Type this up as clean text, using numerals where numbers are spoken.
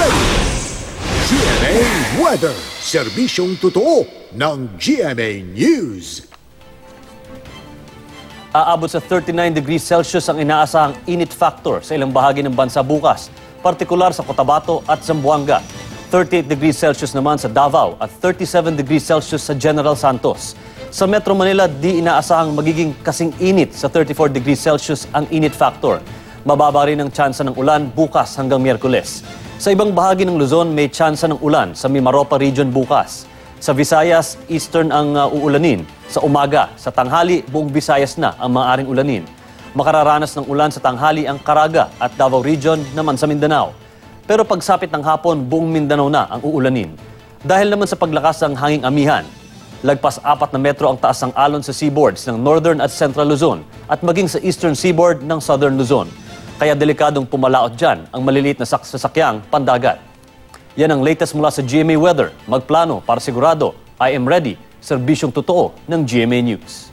ready! GMA Weather, serbisyong totoo ng GMA News. Aabot sa 39 degrees Celsius ang inaasahang init factor sa ilang bahagi ng bansa bukas, partikular sa Cotabato at Zamboanga. 38 degrees Celsius naman sa Davao at 37 degrees Celsius sa General Santos. Sa Metro Manila, di inaasahang magiging kasing init sa 34 degrees Celsius ang init factor. Mababa rin ang tsansa ng ulan bukas hanggang Miyerkules. Sa ibang bahagi ng Luzon, may tsansa ng ulan sa Mimaropa Region bukas. Sa Visayas, eastern ang uulanin. Sa umaga, sa tanghali, buong Visayas na ang maaaring ulanin. Makararanas ng ulan sa tanghali ang Caraga at Davao Region naman sa Mindanao. Pero pagsapit ng hapon, buong Mindanao na ang uulanin. Dahil naman sa paglakas ng hanging amihan, lagpas 4 na metro ang taas ng alon sa seaboards ng Northern at Central Luzon at maging sa Eastern Seaboard ng Southern Luzon. Kaya delikadong pumalaot dyan ang maliliit na sasakyang pandagat. Yan ang latest mula sa GMA Weather. Magplano para sigurado, I am ready. Serbisyong totoo ng GMA News.